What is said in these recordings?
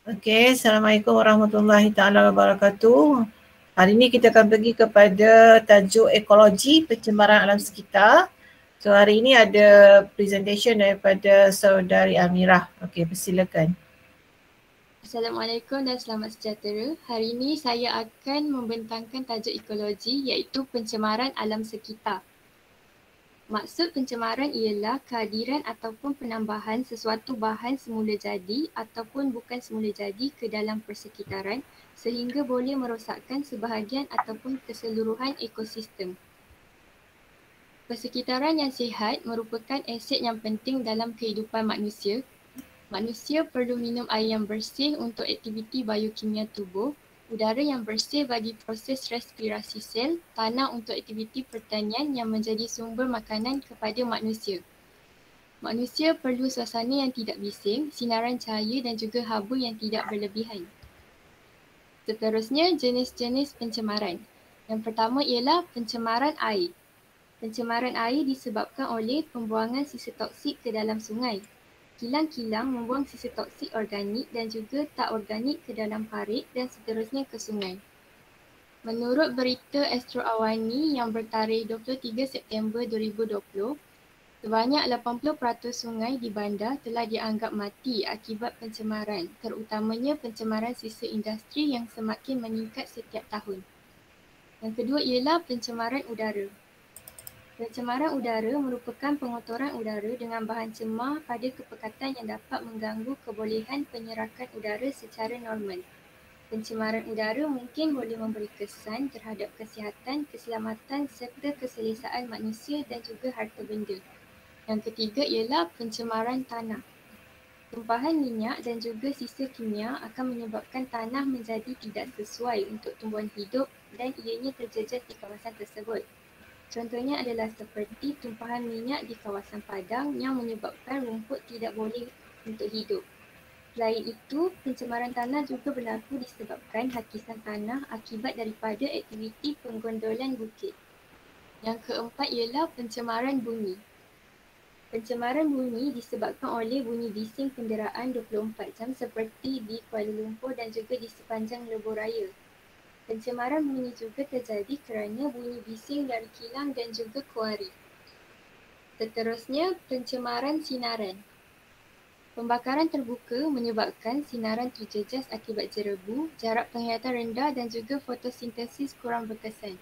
Okey, Assalamualaikum warahmatullahi taala wabarakatuh. Hari ini kita akan pergi kepada tajuk ekologi pencemaran alam sekitar. So hari ini ada presentation daripada Saudari Amirah. Okey, persilakan. Assalamualaikum dan selamat sejahtera. Hari ini saya akan membentangkan tajuk ekologi iaitu pencemaran alam sekitar. Maksud pencemaran ialah kehadiran ataupun penambahan sesuatu bahan semula jadi ataupun bukan semula jadi ke dalam persekitaran sehingga boleh merosakkan sebahagian ataupun keseluruhan ekosistem. Persekitaran yang sihat merupakan aset yang penting dalam kehidupan manusia. Manusia perlu minum air yang bersih untuk aktiviti biokimia tubuh, udara yang bersih bagi proses respirasi sel, tanah untuk aktiviti pertanian yang menjadi sumber makanan kepada manusia. Manusia perlu suasana yang tidak bising, sinaran cahaya dan juga haba yang tidak berlebihan. Seterusnya, jenis-jenis pencemaran. Yang pertama ialah pencemaran air. Pencemaran air disebabkan oleh pembuangan sisa toksik ke dalam sungai. Kilang-kilang membuang sisa toksik organik dan juga tak organik ke dalam parit dan seterusnya ke sungai. Menurut berita Astro Awani yang bertarikh 23 September 2020, sebanyak 80% sungai di bandar telah dianggap mati akibat pencemaran, terutamanya pencemaran sisa industri yang semakin meningkat setiap tahun. Yang kedua ialah pencemaran udara. Pencemaran udara merupakan pengotoran udara dengan bahan cemar pada kepekatan yang dapat mengganggu kebolehan penyerakan udara secara normal. Pencemaran udara mungkin boleh memberi kesan terhadap kesihatan, keselamatan serta keselesaan manusia dan juga harta benda. Yang ketiga ialah pencemaran tanah. Tumpahan minyak dan juga sisa kimia akan menyebabkan tanah menjadi tidak sesuai untuk tumbuhan hidup dan ianya terjejas di kawasan tersebut. Contohnya adalah seperti tumpahan minyak di kawasan padang yang menyebabkan rumput tidak boleh untuk hidup. Selain itu, pencemaran tanah juga berlaku disebabkan hakisan tanah akibat daripada aktiviti penggondolan bukit. Yang keempat ialah pencemaran bunyi. Pencemaran bunyi disebabkan oleh bunyi bising kenderaan 24 jam seperti di Kuala Lumpur dan juga di sepanjang lebuh raya. Pencemaran bunyi juga terjadi kerana bunyi bising dari kilang dan juga kuari. Seterusnya, pencemaran sinaran. Pembakaran terbuka menyebabkan sinaran terjejas akibat jerebu, jarak penglihatan rendah dan juga fotosintesis kurang berkesan.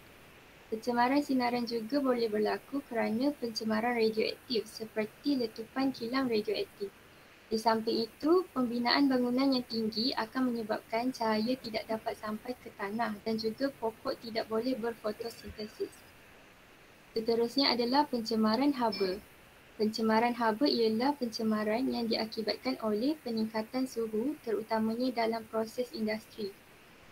Pencemaran sinaran juga boleh berlaku kerana pencemaran radioaktif seperti letupan kilang radioaktif. Di samping itu, pembinaan bangunan yang tinggi akan menyebabkan cahaya tidak dapat sampai ke tanah dan juga pokok tidak boleh berfotosintesis. Seterusnya adalah pencemaran haba. Pencemaran haba ialah pencemaran yang diakibatkan oleh peningkatan suhu terutamanya dalam proses industri.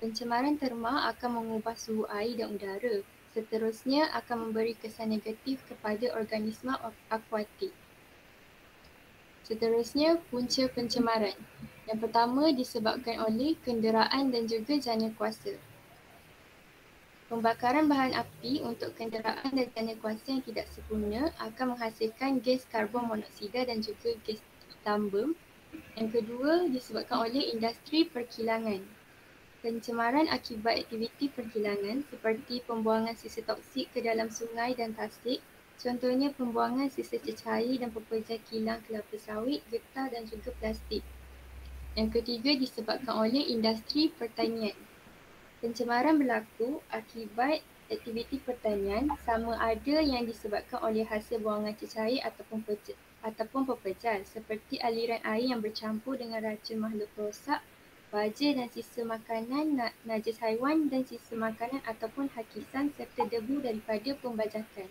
Pencemaran terma akan mengubah suhu air dan udara. Seterusnya akan memberi kesan negatif kepada organisma akuatik. Seterusnya, punca pencemaran. Yang pertama disebabkan oleh kenderaan dan juga jana kuasa. Pembakaran bahan api untuk kenderaan dan jana kuasa yang tidak sempurna akan menghasilkan gas karbon monoksida dan juga gas lambung. Yang kedua disebabkan oleh industri perkilangan. Pencemaran akibat aktiviti perkilangan seperti pembuangan sisa toksik ke dalam sungai dan tasik, contohnya pembuangan sisa cecair dan pekerja kilang kelapa sawit, getah dan juga plastik. Yang ketiga disebabkan oleh industri pertanian. Pencemaran berlaku akibat aktiviti pertanian sama ada yang disebabkan oleh hasil buangan cecair ataupun pepejal seperti aliran air yang bercampur dengan racun makhluk rosak, baja dan sisa makanan, najis haiwan dan sisa makanan ataupun hakisan serta debu daripada pembajakan.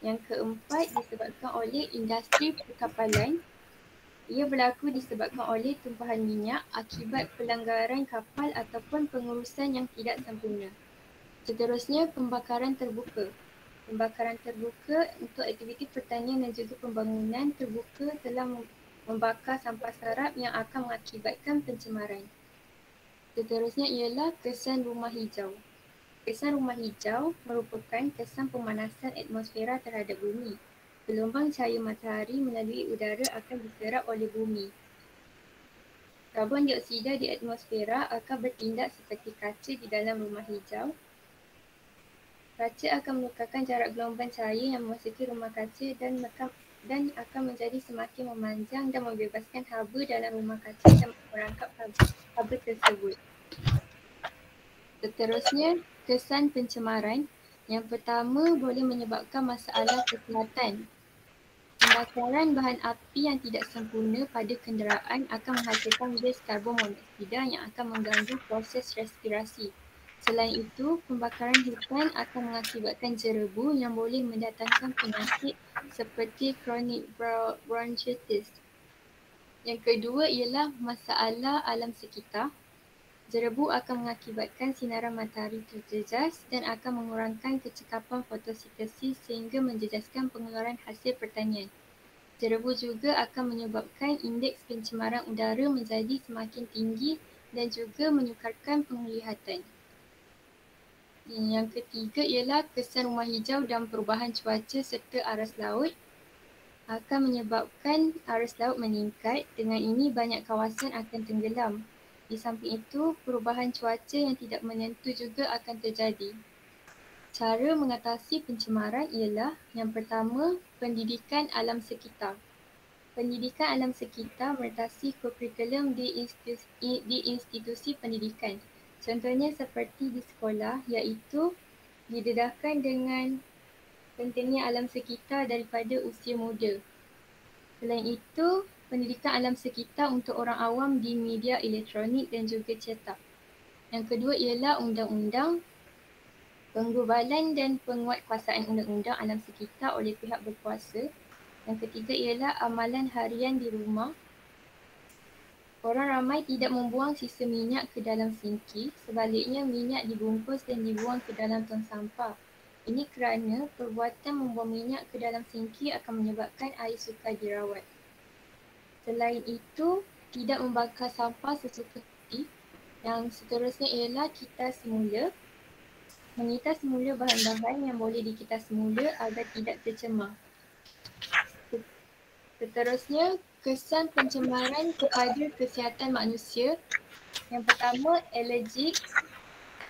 Yang keempat disebabkan oleh industri perkapalan. Ia berlaku disebabkan oleh tumpahan minyak akibat pelanggaran kapal ataupun pengurusan yang tidak sempurna. Seterusnya, pembakaran terbuka. Pembakaran terbuka untuk aktiviti pertanian dan juga pembangunan terbuka telah membakar sampah sarap yang akan mengakibatkan pencemaran. Seterusnya ialah kesan rumah hijau. Kesan rumah hijau merupakan kesan pemanasan atmosfera terhadap bumi. Gelombang cahaya matahari melalui udara akan diserap oleh bumi. Karbon dioksida di atmosfera akan bertindak seperti kaca di dalam rumah hijau. Kaca akan melukarkan jarak gelombang cahaya yang memasuki rumah kaca dan akan menjadi semakin memanjang dan membebaskan haba dalam rumah kaca dan merangkap haba tersebut. Seterusnya, kesan pencemaran. Yang pertama boleh menyebabkan masalah kesihatan. Pembakaran bahan api yang tidak sempurna pada kenderaan akan menghasilkan gas karbon monoksida yang akan mengganggu proses respirasi. Selain itu, pembakaran hutan akan mengakibatkan jerebu yang boleh mendatangkan penyakit seperti chronic bronchitis. Yang kedua ialah masalah alam sekitar. Jerebu akan mengakibatkan sinaran matahari terjejas dan akan mengurangkan kecekapan fotosintesis sehingga menjejaskan pengeluaran hasil pertanian. Jerebu juga akan menyebabkan indeks pencemaran udara menjadi semakin tinggi dan juga menyukarkan penglihatan. Yang ketiga ialah kesan rumah hijau dan perubahan cuaca serta aras laut akan menyebabkan aras laut meningkat. Dengan ini banyak kawasan akan tenggelam. Di samping itu, perubahan cuaca yang tidak menentu juga akan terjadi. Cara mengatasi pencemaran ialah yang pertama, pendidikan alam sekitar. Pendidikan alam sekitar meretasi kurikulum di institusi pendidikan. Contohnya seperti di sekolah iaitu didedahkan dengan pentingnya alam sekitar daripada usia muda. Selain itu, pendidikan alam sekitar untuk orang awam di media elektronik dan juga cetak. Yang kedua ialah undang-undang, penggubalan dan penguatkuasaan undang-undang alam sekitar oleh pihak berkuasa. Yang ketiga ialah amalan harian di rumah. Orang ramai tidak membuang sisa minyak ke dalam sinki, sebaliknya minyak dibungkus dan dibuang ke dalam tong sampah. Ini kerana perbuatan membuang minyak ke dalam sinki akan menyebabkan air sukar dirawat. Selain itu, tidak membakar sampah sesuka hati. Yang seterusnya ialah kitas semula. Mengitas semula bahan-bahan yang boleh dikitas semula agar tidak tercemar. Seterusnya, kesan pencemaran kepada kesihatan manusia. Yang pertama, alergik.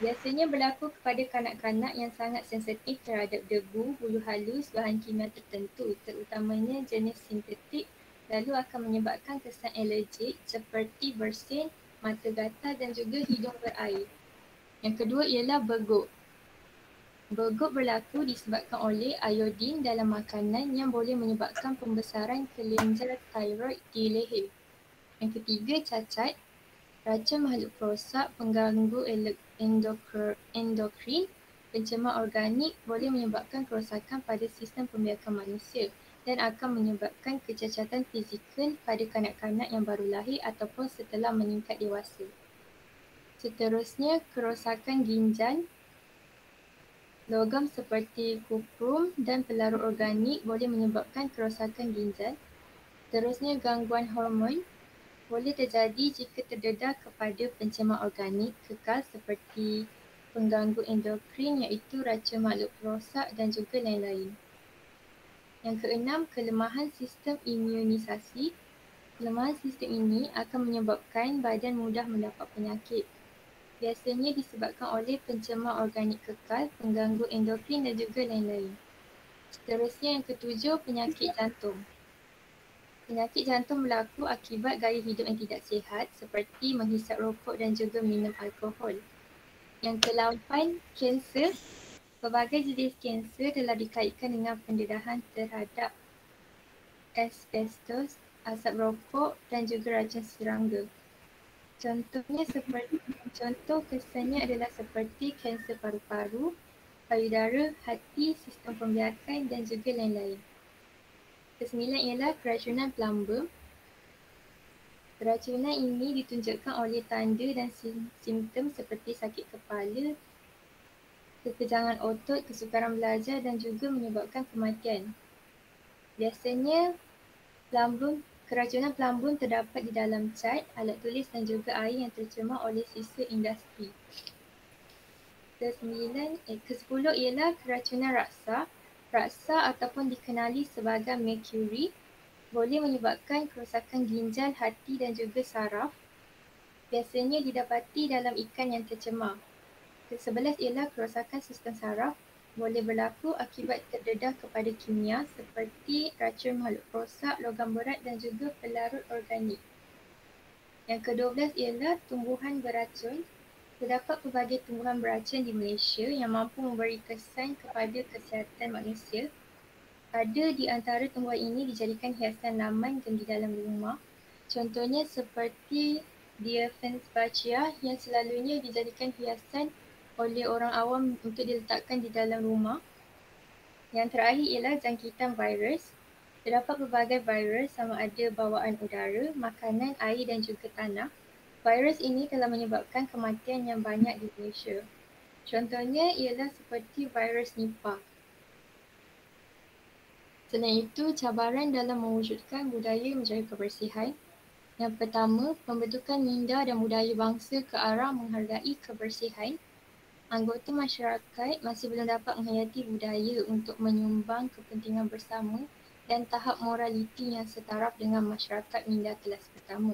Biasanya berlaku kepada kanak-kanak yang sangat sensitif terhadap debu, bulu halus, bahan kimia tertentu, terutamanya jenis sintetik, lalu akan menyebabkan kesan alergik seperti bersin, mata gatal dan juga hidung berair. Yang kedua ialah berguk. Berguk berlaku disebabkan oleh iodin dalam makanan yang boleh menyebabkan pembesaran kelenjar tiroid di leher. Yang ketiga, cacat. Racun makhluk perosak, pengganggu endokrin, pencemar organik boleh menyebabkan kerosakan pada sistem pembiakan manusia dan akan menyebabkan kecacatan fizikal pada kanak-kanak yang baru lahir ataupun setelah meningkat dewasa. Seterusnya, kerosakan ginjal. Logam seperti kuprum dan pelarut organik boleh menyebabkan kerosakan ginjal. Seterusnya, gangguan hormon boleh terjadi jika terdedah kepada pencemar organik kekal seperti pengganggu endokrin iaitu racun makhluk perosak dan juga lain-lain. Yang keenam, kelemahan sistem imunisasi. Kelemahan sistem ini akan menyebabkan badan mudah mendapat penyakit. Biasanya disebabkan oleh pencemar organik kekal, pengganggu endokrin dan juga lain-lain. Seterusnya yang ketujuh, penyakit jantung. Penyakit jantung berlaku akibat gaya hidup yang tidak sihat seperti menghisap rokok dan juga minum alkohol. Yang ke-8, kanser. Pelbagai jenis kanser telah dikaitkan dengan pendedahan terhadap asbestos, asap rokok dan juga racun serangga. Contoh kesannya adalah seperti kanser paru-paru, payudara, hati, sistem pembiakan dan juga lain-lain. Kesembilan ialah keracunan plumber. Keracunan ini ditunjukkan oleh tanda dan simptom seperti sakit kepala, kekejangan otot, kesukaran belajar dan juga menyebabkan kematian. Biasanya, keracunan plumbum terdapat di dalam cat, alat tulis dan juga air yang tercemar oleh sisa industri. Ke-10 ialah keracunan raksa. Raksa ataupun dikenali sebagai merkuri boleh menyebabkan kerosakan ginjal, hati dan juga saraf. biasanya didapati dalam ikan yang tercemar. Ke-11 ialah kerosakan sistem saraf boleh berlaku akibat terdedah kepada kimia seperti racun makhluk rosak, logam berat dan juga pelarut organik. Yang ke-12 ialah tumbuhan beracun. Terdapat pelbagai tumbuhan beracun di Malaysia yang mampu memberi kesan kepada kesihatan manusia. Ada di antara tumbuhan ini dijadikan hiasan laman dan di dalam rumah. Contohnya seperti Dieffenbachia yang selalunya dijadikan hiasan oleh orang awam untuk diletakkan di dalam rumah. Yang terakhir ialah jangkitan virus. Terdapat pelbagai virus sama ada bawaan udara, makanan, air dan juga tanah. Virus ini telah menyebabkan kematian yang banyak di Malaysia. Contohnya ialah seperti virus Nipah. Selain itu, cabaran dalam mewujudkan budaya menjaga kebersihan. Yang pertama, pembentukan minda dan budaya bangsa ke arah menghargai kebersihan. Anggota masyarakat masih belum dapat menghayati budaya untuk menyumbang kepentingan bersama dan tahap moraliti yang setaraf dengan masyarakat minda kelas pertama.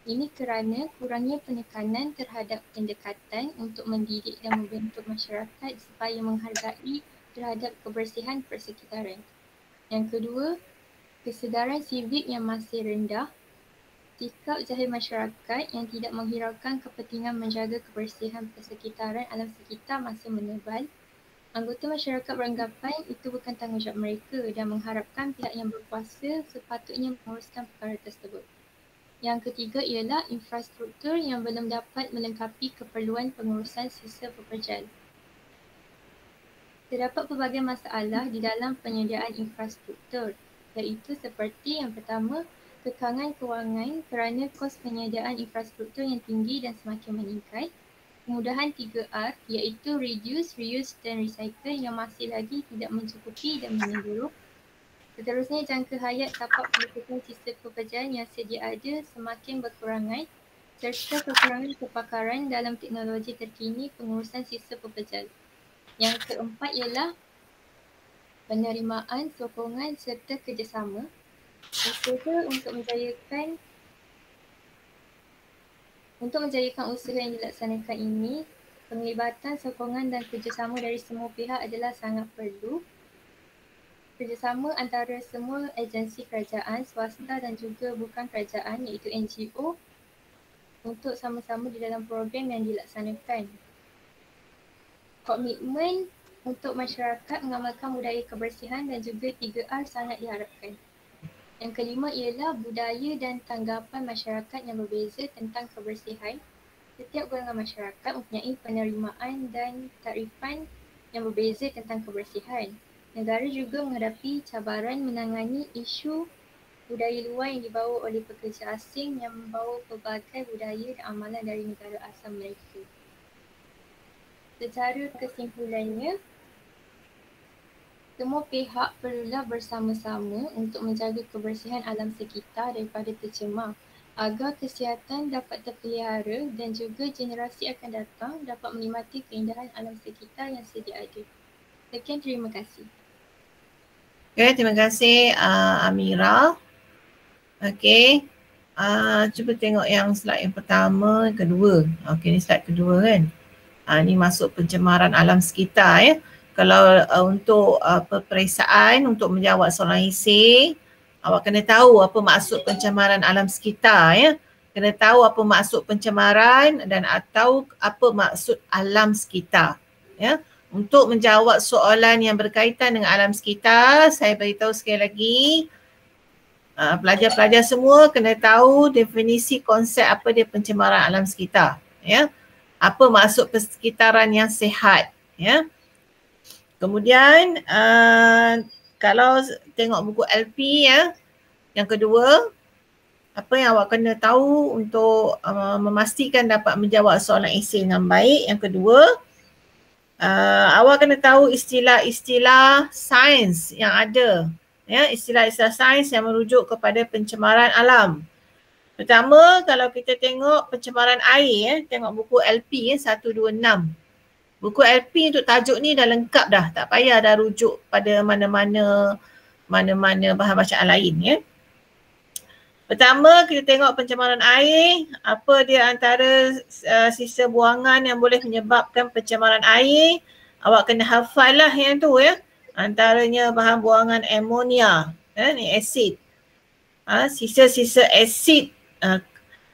Ini kerana kurangnya penekanan terhadap pendekatan untuk mendidik dan membentuk masyarakat supaya menghargai terhadap kebersihan persekitaran. Yang kedua, kesedaran sivik yang masih rendah. Sikap jahil masyarakat yang tidak menghiraukan kepentingan menjaga kebersihan persekitaran alam sekitar masih menebal. Anggota masyarakat beranggapan itu bukan tanggungjawab mereka dan mengharapkan pihak yang berkuasa sepatutnya menguruskan perkara tersebut. Yang ketiga ialah infrastruktur yang belum dapat melengkapi keperluan pengurusan sisa pepejal. Terdapat pelbagai masalah di dalam penyediaan infrastruktur, iaitu seperti yang pertama, kekangan kewangan kerana kos penyediaan infrastruktur yang tinggi dan semakin meningkat. Kemudahan 3R iaitu reduce, reuse dan recycle yang masih lagi tidak mencukupi dan menyeluruh. Seterusnya, jangka hayat tapak pelupusan sisa pekerjaan yang sedia ada semakin berkurangan serta kekurangan kepakaran dalam teknologi terkini pengurusan sisa pekerjaan. Yang keempat ialah penerimaan, sokongan serta kerjasama. Usaha untuk menjayakan usaha yang dilaksanakan ini, penglibatan, sokongan dan kerjasama dari semua pihak adalah sangat perlu. Kerjasama antara semua agensi kerajaan, swasta dan juga bukan kerajaan iaitu NGO untuk sama-sama di dalam program yang dilaksanakan. Komitmen untuk masyarakat mengamalkan budaya kebersihan dan juga 3R sangat diharapkan. Yang kelima ialah budaya dan tanggapan masyarakat yang berbeza tentang kebersihan. Setiap golongan masyarakat mempunyai penerimaan dan takrifan yang berbeza tentang kebersihan. Negara juga menghadapi cabaran menangani isu budaya luar yang dibawa oleh pekerja asing yang membawa pelbagai budaya dan amalan dari negara asal mereka. Secara kesimpulannya, semua pihak perlulah bersama-sama untuk menjaga kebersihan alam sekitar daripada tercemar agar kesihatan dapat terpelihara dan juga generasi akan datang dapat menikmati keindahan alam sekitar yang sedia ada. Sekian, terima kasih. Okay, terima kasih Amira. Okay, cuba tengok yang slide yang pertama, yang kedua. Okay, ni slide kedua kan. Ni masuk pencemaran alam sekitar ya. Kalau untuk peperiksaan untuk menjawab soalan esei, awak kena tahu apa maksud pencemaran alam sekitar ya. Kena tahu apa maksud pencemaran dan atau apa maksud alam sekitar ya. Untuk menjawab soalan yang berkaitan dengan alam sekitar, saya beritahu sekali lagi, pelajar-pelajar semua kena tahu definisi konsep apa dia pencemaran alam sekitar ya. Apa maksud persekitaran yang sihat ya. Kemudian kalau tengok buku LP ya, yang kedua, apa yang awak kena tahu untuk memastikan dapat menjawab soalan esei dengan baik. Yang kedua, awak kena tahu istilah-istilah sains yang ada. Ya, istilah-istilah sains yang merujuk kepada pencemaran alam. Pertama, kalau kita tengok pencemaran air, tengok buku LP 126. Buku LP untuk tajuk ni dah lengkap dah, tak payah dah rujuk pada mana-mana bahan bacaan lain ya. Pertama, kita tengok pencemaran air. Apa dia antara sisa buangan yang boleh menyebabkan pencemaran air. Awak kena hafal lah yang tu ya. Antaranya bahan buangan amonia, ni asid. Sisa-sisa asid,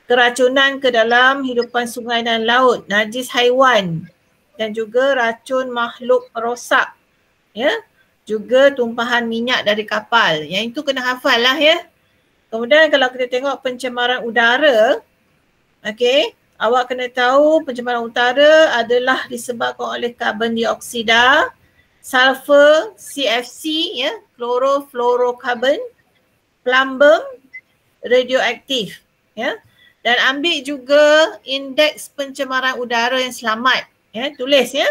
keracunan ke dalam hidupan sungai dan laut, najis haiwan dan juga racun makhluk perosak. Ya. Juga tumpahan minyak dari kapal. Yang itu kena hafal lah ya. Kemudian kalau kita tengok pencemaran udara, okey, awak kena tahu pencemaran udara adalah disebabkan oleh karbon dioksida, sulfur, CFC, ya, chlorofluorokarbon, plumbum, radioaktif, ya. Dan ambil juga indeks pencemaran udara yang selamat, ya, tulis ya.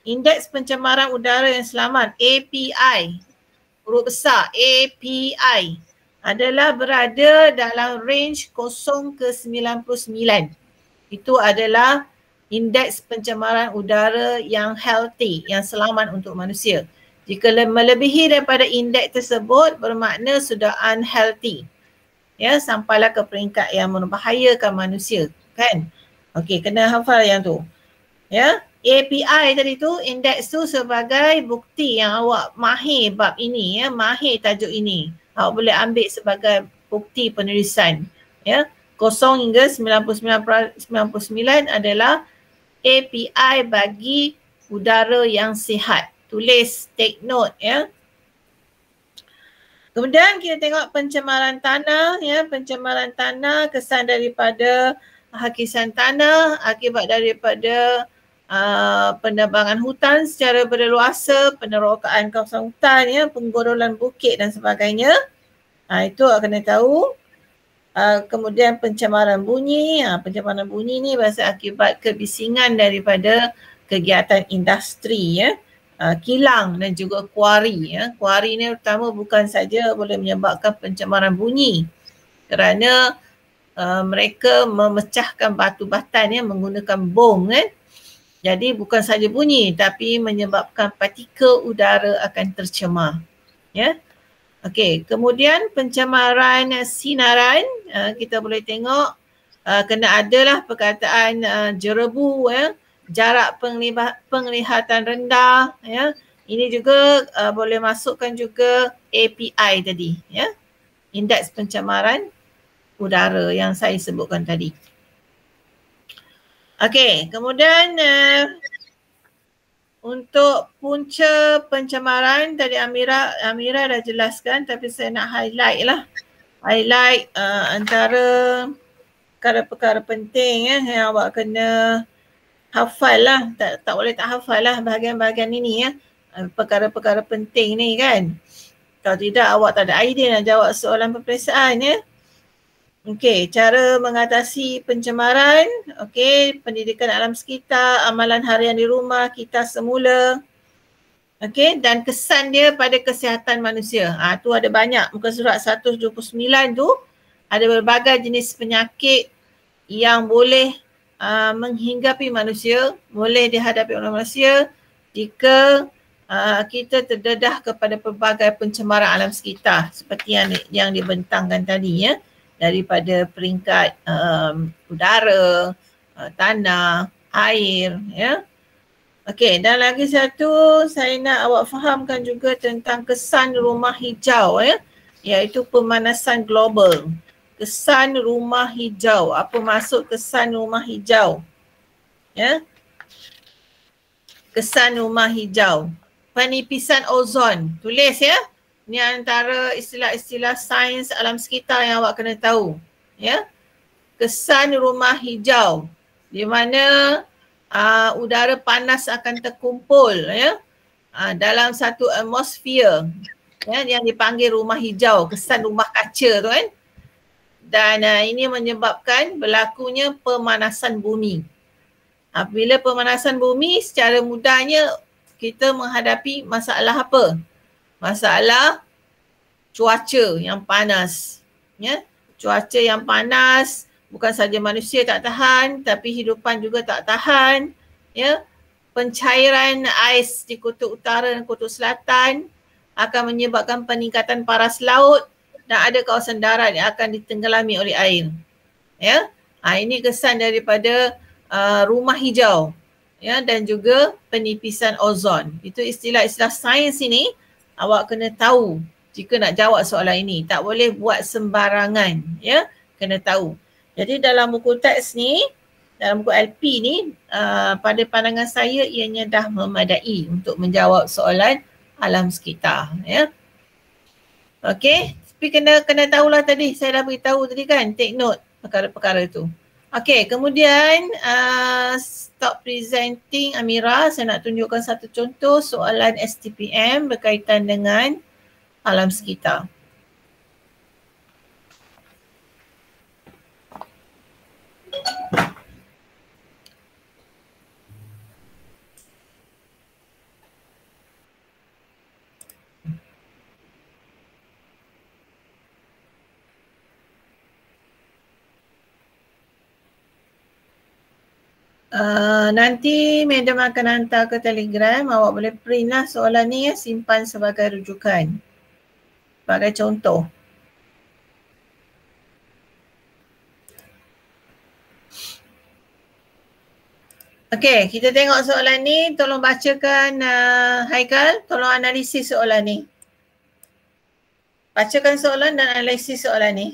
Indeks pencemaran udara yang selamat, API, huruf besar, API, adalah berada dalam range 0 ke 99. Itu adalah indeks pencemaran udara yang healthy, yang selamat untuk manusia. Jika melebihi daripada indeks tersebut bermakna sudah unhealthy. Ya, sampailah ke peringkat yang membahayakan manusia, kan? Okey, kena hafal yang tu. Ya, API tadi tu, indeks tu sebagai bukti yang awak mahir bab ini, ya, mahir tajuk ini. Awak boleh ambil sebagai bukti penulisan. Ya, 0 hingga 99 adalah API bagi udara yang sihat. Tulis, take note ya. Kemudian kita tengok pencemaran tanah, ya, pencemaran tanah, kesan daripada hakisan tanah akibat daripada penebangan hutan secara berleluasa, penerokaan kawasan hutan, ya, penggodolan bukit dan sebagainya. Itu awak kena tahu. Kemudian pencemaran bunyi. Pencemaran bunyi ni biasa akibat kebisingan daripada kegiatan industri, ya. Kilang dan juga kuari, ya. Kuari ni pertama bukan saja boleh menyebabkan pencemaran bunyi kerana mereka memecahkan batu batan, ya, menggunakan bom, kan. Jadi bukan saja bunyi tapi menyebabkan partikel udara akan tercemar, ya. Okey, kemudian pencemaran sinaran, kita boleh tengok kena adalah perkataan jerebu, ya, jarak penglihatan rendah, ya. Ini juga boleh masukkan juga API tadi, ya. Indeks pencemaran udara yang saya sebutkan tadi. Okey, kemudian untuk punca pencemaran tadi Amira dah jelaskan, tapi saya nak highlight lah. Highlight antara perkara-perkara penting, ya, yang awak kena hafal lah. Tak boleh tak hafal lah bahagian-bahagian ini, ya. Perkara-perkara penting ni, kan. Kalau tidak awak tak ada idea nak jawab soalan peperiksaan, ya. Okey, cara mengatasi pencemaran, okey, pendidikan alam sekitar, amalan harian di rumah kita semula. Okey, dan kesan dia pada kesihatan manusia. Tu ada banyak. Muka surat 129 tu ada berbagai jenis penyakit yang boleh menghinggapi manusia, boleh dihadapi oleh manusia jika kita terdedah kepada pelbagai pencemaran alam sekitar seperti yang dibentangkan tadi, ya. Daripada peringkat udara, tanah, air, ya. Okey, dan lagi satu saya nak awak fahamkan juga tentang kesan rumah hijau, ya, iaitu pemanasan global. Kesan rumah hijau. Apa maksud kesan rumah hijau? Ya. Kesan rumah hijau. Penipisan ozon. Tulis, ya. Ini antara istilah-istilah sains alam sekitar yang awak kena tahu, ya. Kesan rumah hijau, di mana udara panas akan terkumpul, ya, dalam satu atmosfer, ya, yang dipanggil rumah hijau, kesan rumah kaca tu, kan. Dan ini menyebabkan berlakunya pemanasan bumi. Bila pemanasan bumi, secara mudahnya kita menghadapi masalah apa? Masalah cuaca yang panas, ya. Cuaca yang panas, bukan saja manusia tak tahan tapi hidupan juga tak tahan, ya. Pencairan ais di kutub utara dan kutub selatan akan menyebabkan peningkatan paras laut dan ada kawasan darat yang akan ditenggelami oleh air. Ya, ini kesan daripada rumah hijau, ya, dan juga penipisan ozon. Itu istilah-istilah sains ini awak kena tahu jika nak jawab soalan ini. Tak boleh buat sembarangan, ya, kena tahu. Jadi dalam buku teks ni, dalam buku LP ni, pada pandangan saya ianya dah memadai untuk menjawab soalan alam sekitar, ya. Okey, tapi kena tahulah tadi, saya dah beritahu tadi kan, take note perkara-perkara tu. Okey, kemudian stop presenting Amira. Saya nak tunjukkan satu contoh soalan STPM berkaitan dengan alam sekitar. Nanti madam akan hantar ke Telegram, awak boleh print lah soalan ni, ya, simpan sebagai rujukan, sebagai contoh. Okey, kita tengok soalan ni, tolong bacakan Haikal, tolong analisis soalan ni. Bacakan soalan dan analisis soalan ni.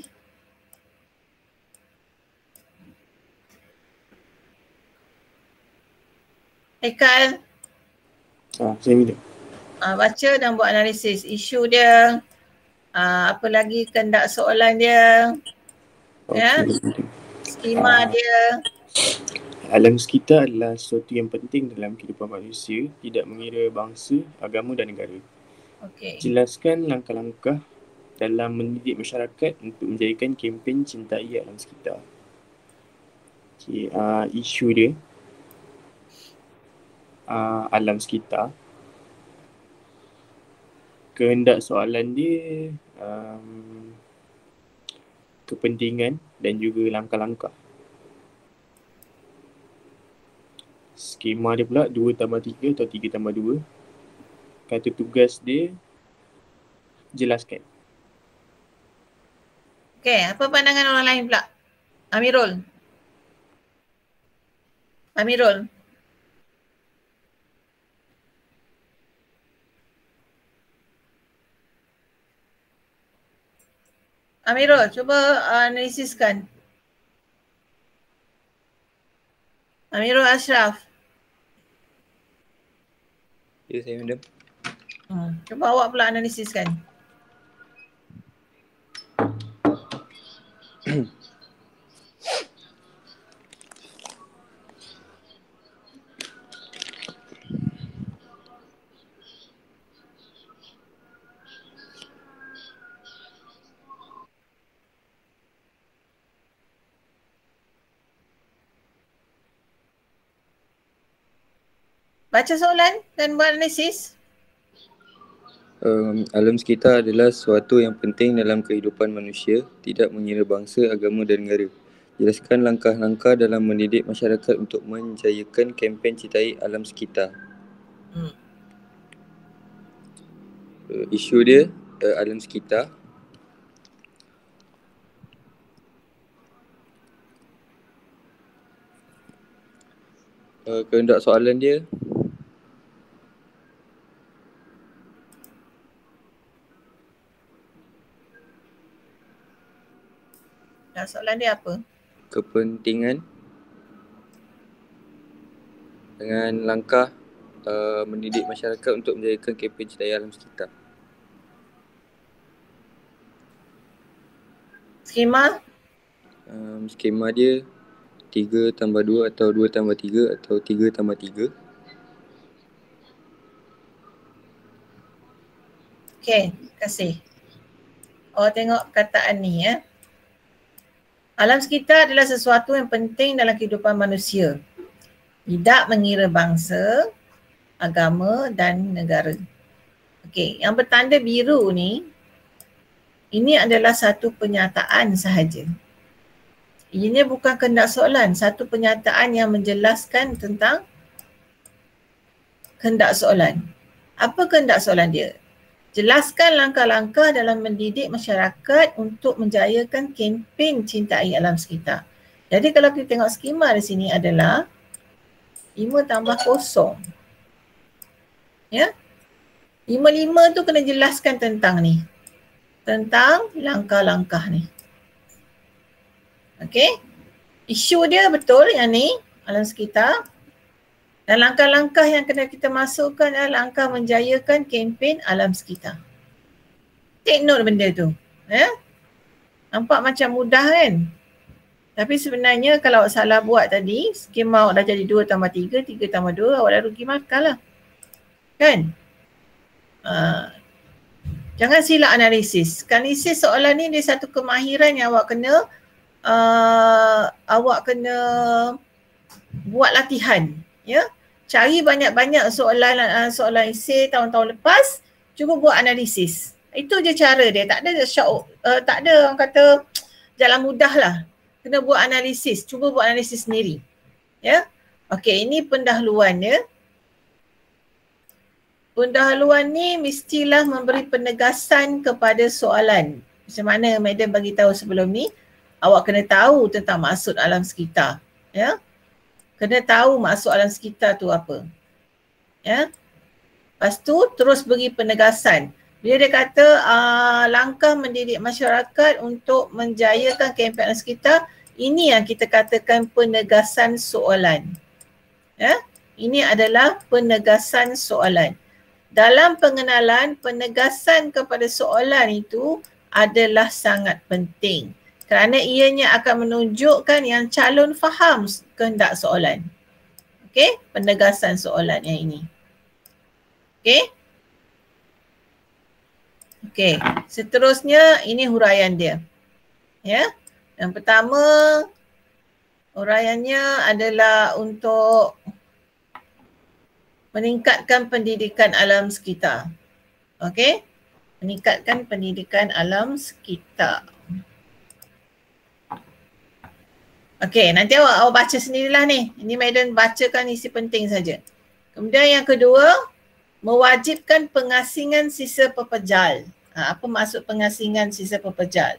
Haikal. Saya minta. Baca dan buat analisis isu dia, apa lagi kehendak soalan dia, ya, skema dia. Alam sekitar adalah sesuatu yang penting dalam kehidupan manusia, tidak mengira bangsa, agama dan negara. Okay. Jelaskan langkah-langkah dalam mendidik masyarakat untuk menjadikan kempen cintai alam sekitar. Okay, isu dia alam sekitar. Kehendak soalan dia kepentingan dan juga langkah-langkah. Skema dia pula 2+3 atau 3+2. Kata tugas dia jelaskan. Okay, apa pandangan orang lain pula? Amirul. Amirul, cuba analisiskan. Amirul Ashraf. Ya, saya madam. Cuba awak pula analisiskan. Baca soalan dan buat analisis. Alam sekitar adalah sesuatu yang penting dalam kehidupan manusia, tidak mengira bangsa, agama dan negara. Jelaskan langkah-langkah dalam mendidik masyarakat untuk menjayakan kempen cintai alam sekitar. Isu dia alam sekitar. Kehendak soalan dia Soalan dia apa? kepentingan dengan langkah mendidik masyarakat untuk menjayakan kempen cintai alam sekitar. Skema? Skema dia 3+2 atau 2+3 atau 3+3. Okey, terima kasih. Tengok perkataan ni, ya. Alam sekitar adalah sesuatu yang penting dalam kehidupan manusia. Tidak mengira bangsa, agama dan negara. Okey, yang bertanda biru ni, ini adalah satu pernyataan sahaja. Ini bukan kehendak soalan, satu pernyataan yang menjelaskan tentang kehendak soalan. Apa kehendak soalan dia? Jelaskan langkah-langkah dalam mendidik masyarakat untuk menjayakan kempen Cintai Alam Sekitar. Jadi kalau kita tengok skema di sini adalah 5 tambah 0. Ya. 5 tu kena jelaskan tentang ni. Tentang langkah-langkah ni. Okey. Isu dia betul yang ni, alam sekitar. Dan langkah-langkah yang kena kita masukkan adalah langkah menjayakan kempen alam sekitar. Take note benda tu. Ya? Nampak macam mudah kan? Tapi sebenarnya kalau awak salah buat tadi, skema awak dah jadi 2 tambah 3, 3 tambah 2, awak dah rugi makan lah. Kan? Jangan silap analisis. Analisis soalan ni dia satu kemahiran yang awak kena buat latihan. Ya, cari banyak-banyak soalan esei tahun-tahun lepas, cuba buat analisis. Itu je cara dia. Tak ada orang kata jalan mudah lah. Kena buat analisis. Cuba buat analisis sendiri. Ya. Okey, ini pendahuluan ya. Pendahuluan ni mestilah memberi penegasan kepada soalan. Macam mana Madam bagi tahu sebelum ni, awak kena tahu tentang maksud alam sekitar. Ya. Kena tahu maksud alam sekitar tu apa. Ya. Lepas tu terus beri penegasan. Bila dia kata langkah mendidik masyarakat untuk menjayakan kempen alam sekitar, ini yang kita katakan penegasan soalan. Ya. Ini adalah penegasan soalan. Dalam pengenalan, penegasan kepada soalan itu adalah sangat penting. Kerana ianya akan menunjukkan yang calon faham kehendak soalan. Okey, penegasan soalan yang ini. Okey. Okey, seterusnya ini huraian dia. Ya. Yang pertama huraiannya adalah untuk meningkatkan pendidikan alam sekitar. Okey? Meningkatkan pendidikan alam sekitar. Okey, nanti awak baca sendirilah ni. Ini Madam bacakan isi penting saja. Kemudian yang kedua, mewajibkan pengasingan sisa pepejal. Apa maksud pengasingan sisa pepejal?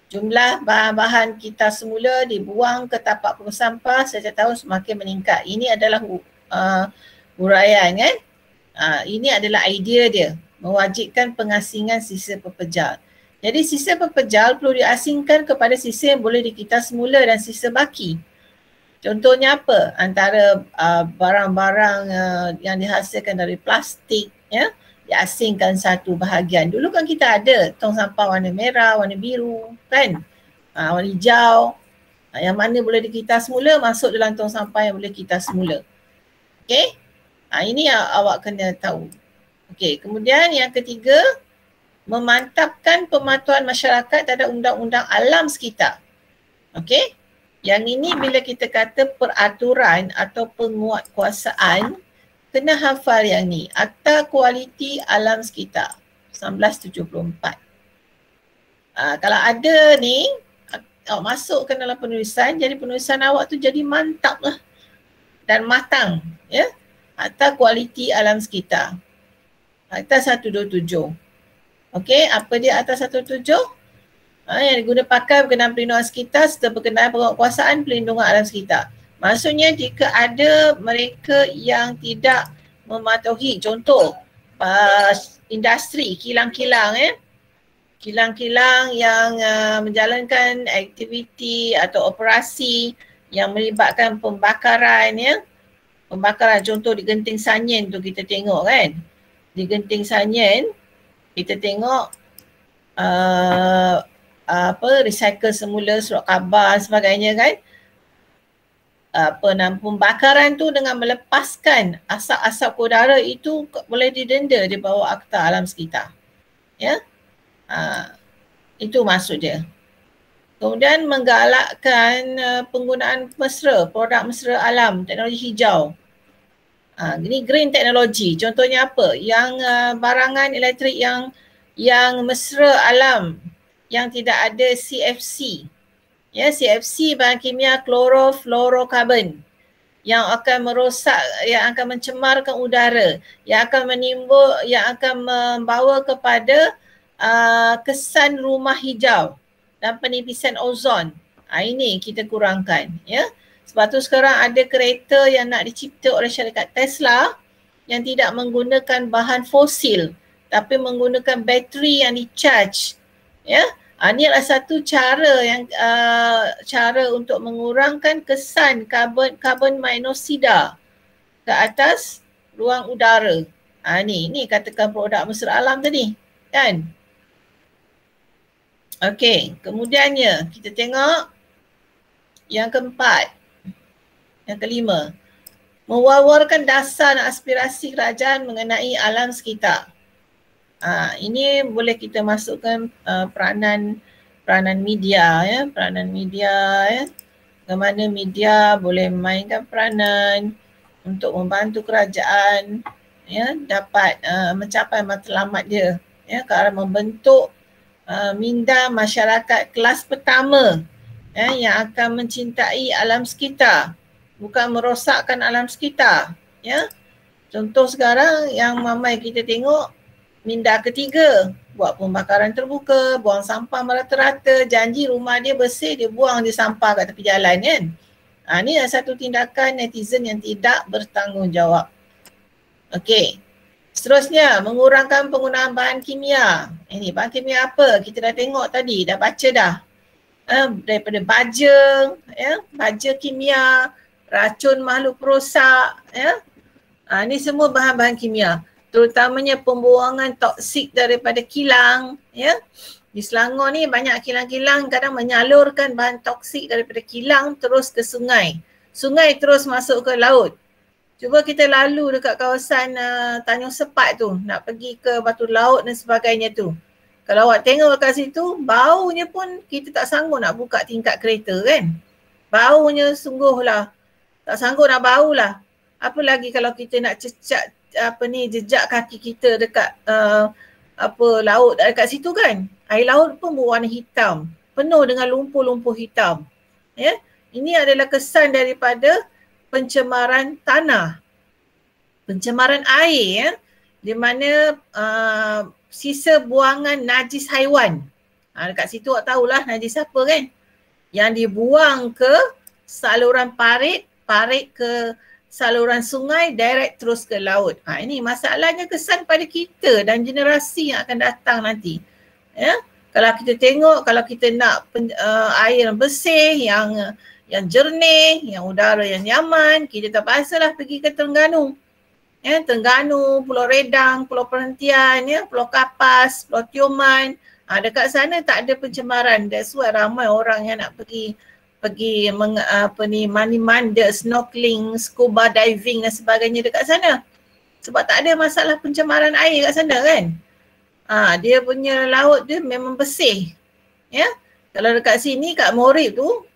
Jumlah bahan-bahan kita semula dibuang ke tapak pembuang sampah setiap tahun semakin meningkat. Ini adalah huraian kan? Ini adalah idea dia. Mewajibkan pengasingan sisa pepejal. Jadi sisa pepejal perlu diasingkan kepada sisa yang boleh dikita semula dan sisa baki. Contohnya apa? Antara barang-barang yang dihasilkan dari plastik, ya, diasingkan satu bahagian. Dulu kan kita ada tong sampah warna merah, warna biru, kan? Warna hijau. Yang mana boleh dikita semula masuk dalam tong sampah yang boleh kita semula. Okey? Ini yang awak kena tahu. Okey, kemudian yang ketiga, memantapkan pematuhan masyarakat terhadap undang-undang alam sekitar. Okey? Yang ini bila kita kata peraturan atau penguatkuasaan, kena hafal yang ni. Akta Kualiti Alam Sekitar 1974. Kalau ada ni, awak masukkan dalam penulisan, jadi penulisan awak tu jadi mantap lah dan matang. Ya? Akta Kualiti Alam Sekitar. Akta 127. Okey, apa dia Akta 127? Yang diguna pakai berkenaan perlindungan sekitar serta berkenaan penguatkuasaan perlindungan alam sekitar. Maksudnya jika ada mereka yang tidak mematuhi, contoh industri kilang-kilang kilang-kilang yang menjalankan aktiviti atau operasi yang melibatkan pembakaran, ya. Pembakaran, contoh di Genting Sanyen tu kita tengok kan. Di Genting Sanyen kita tengok recycle semula surat khabar sebagainya kan. Pembakaran tu dengan melepaskan asap-asap udara itu boleh didenda di bawah Akta Alam Sekitar. Ya. Itu maksud dia. Kemudian menggalakkan penggunaan mesra, produk mesra alam, teknologi hijau. Ini green technology. Contohnya apa? Yang barangan elektrik yang mesra alam, yang tidak ada CFC. Ya, CFC bahan kimia klorofluorokarbon. yang akan merosak, yang akan mencemarkan udara, yang akan membawa kepada kesan rumah hijau dan penipisan ozon. Ini kita kurangkan, ya. Sebab tu sekarang ada kereta yang nak dicipta oleh syarikat Tesla yang tidak menggunakan bahan fosil tapi menggunakan bateri yang di-charge, ya. Ini adalah satu cara untuk mengurangkan kesan karbon monoksida ke atas ruang udara. Ni katakan produk mesra alam tadi, kan? Okey, kemudiannya kita tengok yang keempat, yang kelima, mewawarkan dasar dan aspirasi kerajaan mengenai alam sekitar. Ini boleh kita masukkan peranan media, ya, bagaimana media boleh memainkan peranan untuk membantu kerajaan, ya, dapat mencapai matlamat dia, ya, ke arah membentuk minda masyarakat kelas pertama, ya, yang akan mencintai alam sekitar, bukan merosakkan alam sekitar, ya. Contoh sekarang yang mamai kita tengok, minda ketiga, buat pembakaran terbuka, buang sampah merata-rata, janji rumah dia bersih, dia buang dia sampah kat tepi jalan, kan. Ni adalah satu tindakan netizen yang tidak bertanggungjawab. Okey. Seterusnya, mengurangkan penggunaan bahan kimia. Ini bahan kimia apa? Kita dah tengok tadi, dah baca dah. Daripada baja, ya, baja kimia, racun makhluk perosak, ya. Ni semua bahan-bahan kimia. Terutamanya pembuangan toksik daripada kilang, ya. Di Selangor ni banyak kilang-kilang kadang menyalurkan bahan toksik daripada kilang terus ke sungai. Sungai terus masuk ke laut. Cuba kita lalu dekat kawasan Tanjung Sepat tu, nak pergi ke Batu Laut dan sebagainya tu. Kalau awak tengok kat situ, baunya pun kita tak sanggup nak buka tingkap kereta, kan. Baunya sungguhlah, tak sanggup nak bau lah. Apa lagi kalau kita nak cecak jejak kaki kita dekat laut dekat situ, kan. Air laut pun berwarna hitam, penuh dengan lumpur-lumpur hitam. Ya, ini adalah kesan daripada pencemaran tanah, pencemaran air, ya, di mana sisa buangan najis haiwan. Dekat situ awak tahulah najis apa, kan. Yang dibuang ke saluran parit ke saluran sungai, direct terus ke laut. Ini masalahnya kesan pada kita dan generasi yang akan datang nanti. Ya, kalau kita tengok, kalau kita nak air yang bersih, yang jernih, yang udara yang nyaman, kita terpaksalah pergi ke Terengganu. Ya, Terengganu, Pulau Redang, Pulau Perhentian, ya, Pulau Kapas, Pulau Tioman. Dekat sana tak ada pencemaran. That's why ramai orang yang nak pergi mandi-manda, snorkeling, scuba diving dan sebagainya dekat sana. Sebab tak ada masalah pencemaran air kat sana, kan. Dia punya laut dia memang bersih. Ya. Kalau dekat sini, kat Morib tu,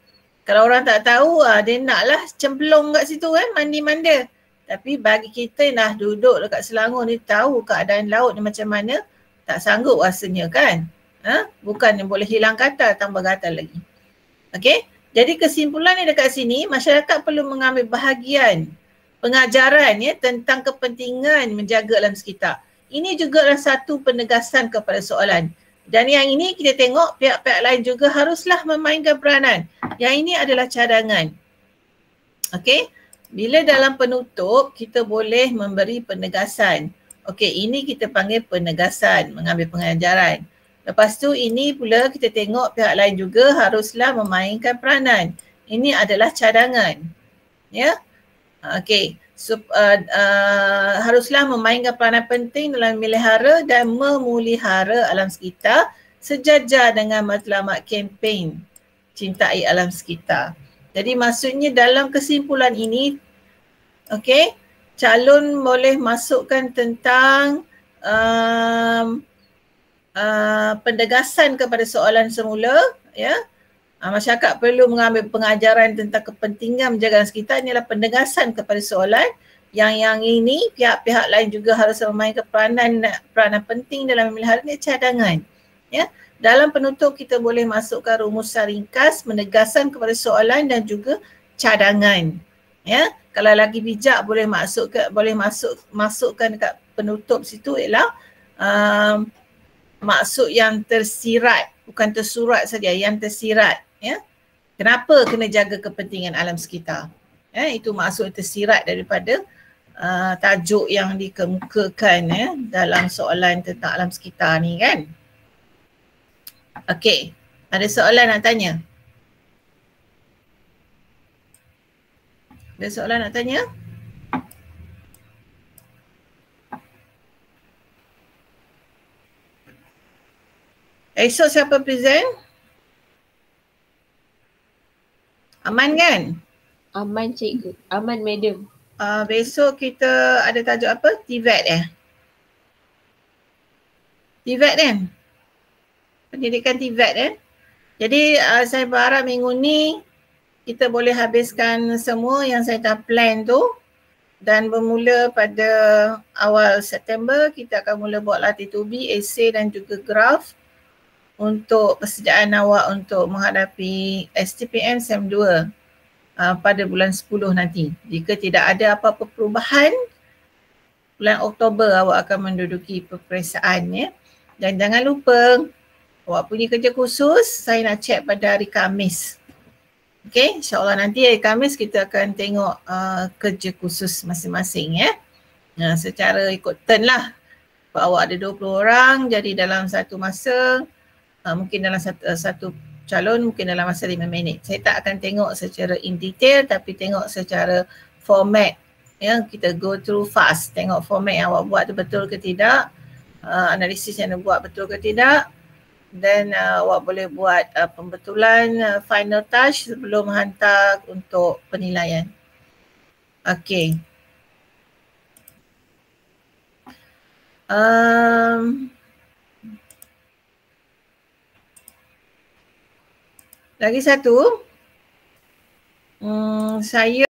kalau orang tak tahu, dia naklah cemplung kat situ, kan, mandi-manda. Tapi bagi kita yang dah duduk dekat Selangor ni, tahu keadaan laut ni macam mana, tak sanggup rasanya, kan. Bukan yang boleh hilang gatal, tambah gatal lagi. Okey. Jadi kesimpulannya dekat sini, masyarakat perlu mengambil bahagian pengajaran, ya, tentang kepentingan menjaga alam sekitar. Ini juga adalah satu penegasan kepada soalan. Dan yang ini kita tengok pihak-pihak lain juga haruslah memainkan peranan. Yang ini adalah cadangan. Okey, bila dalam penutup kita boleh memberi penegasan. Okey, ini kita panggil penegasan, mengambil pengajaran. Lepas tu ini pula kita tengok pihak lain juga haruslah memainkan peranan. Ini adalah cadangan. Ya. Okey. Haruslah memainkan peranan penting dalam memelihara dan memelihara alam sekitar sejajar dengan matlamat kempen Cintai Alam Sekitar. Jadi maksudnya dalam kesimpulan ini, okey, calon boleh masukkan tentang pendegasan kepada soalan semula, ya. Masyarakat perlu mengambil pengajaran tentang kepentingan menjaga alam sekitar. Ini adalah pendegasan kepada soalan. Yang ini pihak-pihak lain juga harus memainkan peranan penting dalam memelihara cadangan. Ya. Dalam penutup kita boleh masukkan rumusan ringkas, penegasan kepada soalan dan juga cadangan. Ya, kalau lagi bijak boleh masukkan dekat penutup situ ialah maksud yang tersirat, bukan tersurat saja, yang tersirat. Ya, kenapa kena jaga kepentingan alam sekitar? Ya, itu maksud tersirat daripada tajuk yang dikemukakan ya dalam soalan tentang alam sekitar ni kan. Okey, ada soalan nak tanya? Ada soalan nak tanya? Esok siapa present? Aman kan? Aman cikgu, aman madam. Besok kita ada tajuk apa? TVET TVET kan? Pendidikan TVET Jadi saya berharap minggu ni kita boleh habiskan semua yang saya dah plan tu, dan bermula pada awal September kita akan mula buat latih tubi, esei dan juga graf untuk persediaan awak untuk menghadapi STPM SEM 2 pada bulan 10 nanti. Jika tidak ada apa-apa perubahan, bulan Oktober awak akan menduduki peperiksaan ya. Dan jangan lupa awak punya kerja khusus saya nak check pada hari Khamis. Okey, insyaAllah nanti hari Khamis kita akan tengok kerja khusus masing-masing ya. Secara ikut turn lah. Awak ada 20 orang, jadi dalam satu masa mungkin dalam satu calon mungkin dalam masa 5 minit. Saya tak akan tengok secara in detail tapi tengok secara format. Ya, kita go through fast, tengok format yang awak buat tu betul ke tidak, analisis yang awak buat betul ke tidak. Dan awak boleh buat pembetulan final touch sebelum hantar untuk penilaian. Okey. Lagi satu, saya